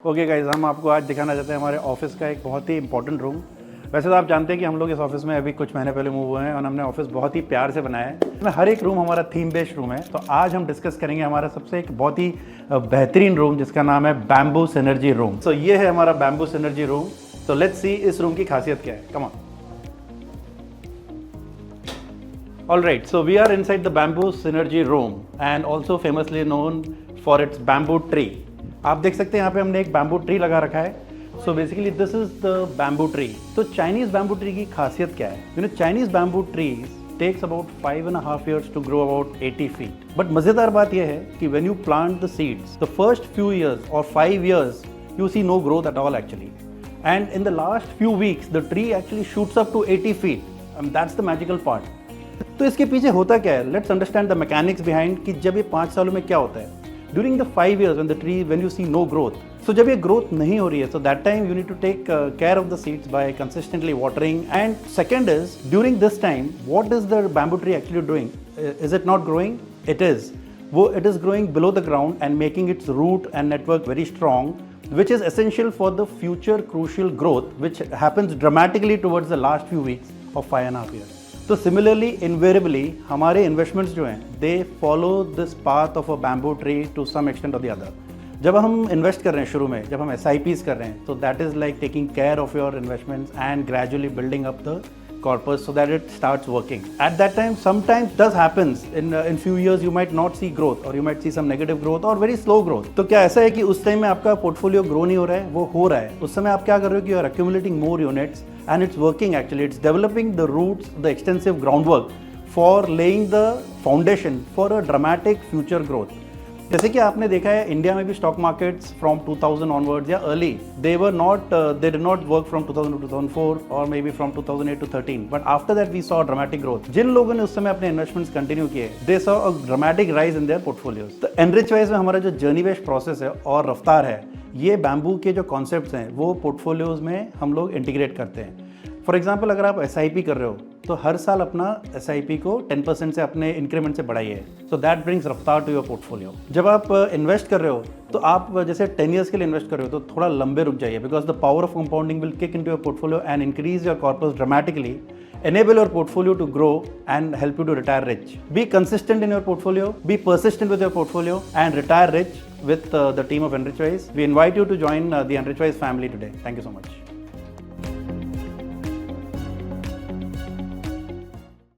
Okay guys, हम आपको आज दिखाना चाहते हैं हमारे ऑफिस का एक बहुत ही इंपॉर्टेंट रूम। वैसे तो आप जानते हैं कि हम लोग इस ऑफिस में अभी कुछ महीने पहले मूव हुए हैं और हमने ऑफिस बहुत ही प्यार से बनाया है। इसमें हर एक रूम हमारा थीम बेस्ड रूम है। तो आज हम डिस्कस करेंगे हमारा सबसे एक बहुत ही बेहतरीन रूम जिसका नाम है बैम्बू सिनर्जी रूम। तो ये है हमारा बैम्बू सिनर्जी रूम। तो लेट्स सी इस रूम की खासियत क्या है। Come on. Alright, so we are inside the bamboo synergy room and also famously known for its bamboo tree. आप देख सकते हैं यहाँ पे हमने एक बैम्बू ट्री लगा रखा है। So basically this is the bamboo tree. तो चाइनीज बैम्बू ट्री की खासियत क्या है? You know, Chinese bamboo trees takes about 5.5 years to grow about 80 feet. But मजेदार बात यह है कि when you plant the seeds, the first few years or 5 years, you see no growth at all actually. And in the last few weeks, the tree actually shoots up to 80 feet. That's the magical part. तो इसके पीछे होता क्या है? Let's understand the mechanics behind कि जब ये 5 सालों में क्या होता है। During the 5 years when the tree when you see no growth, so जब ये ग्रोथ नहीं हो रही है, so that time you need to take care of the seeds by consistently watering. And second is during this time what is the bamboo tree actually doing? Is it not growing? It is. वो it is growing below the ground and making its root and network very strong, which is essential for the future crucial growth which happens dramatically towards the last few weeks of 5.5 years. तो similarly invariably हमारे investments जो हैं they follow this path of a bamboo tree to some extent or the other. जब हम invest कर रहे हैं शुरू में, जब हम SIPs कर रहे हैं, तो that is like taking care of your investments and gradually building up the corpus so that it starts working. At that time, sometimes does happens in few years you might not see growth or you might see some negative growth or very slow growth. तो क्या ऐसा है कि उस time में आपका portfolio grow नहीं हो रहा है? वो हो रहा है। उस समय आप क्या कर रहे हो कि you are accumulating more units and it's working actually. It's developing the roots, the extensive groundwork for laying the foundation for a dramatic future growth. जैसे कि आपने देखा है इंडिया में भी स्टॉक मार्केट्स फ्रॉम 2000 ऑनवर्ड्स या early they did not work from 2000 to 2004 और maybe from 2008 to 13, but after that we saw dramatic growth. जिन लोगों ने उस समय अपने इन्वेस्टमेंट्स कंटिन्यू किए, they saw a dramatic rise in their portfolios. तो एनरिचवाइज में हमारा जो जर्नी बेस्ड प्रोसेस है और रफ्तार है, ये बैम्बू के जो कॉन्सेप्ट्स हैं वो पोर्टफोलियोज में हम लोग इंटीग्रेट करते हैं। फॉर एग्जाम्पल, अगर आप SIP कर रहे हो तो हर साल अपना SIP को 10% से अपने इंक्रीमेंट से बढ़ाइए। सो दैट ब्रिंग्स रफ्तार टू योर पोर्टफोलियो। जब आप इन्वेस्ट कर रहे हो तो आप जैसे 10 years के लिए इन्वेस्ट कर रहे हो तो थोड़ा लंबे रुक जाइए, because the power of compounding will kick into your portfolio and increase your corpus dramatically, enable your portfolio to grow and help you to retire rich. Be consistent in your portfolio, be persistent with your portfolio and retire rich with the team of Enrichwise. We invite you to join the Enrichwise family today. Thank you so much.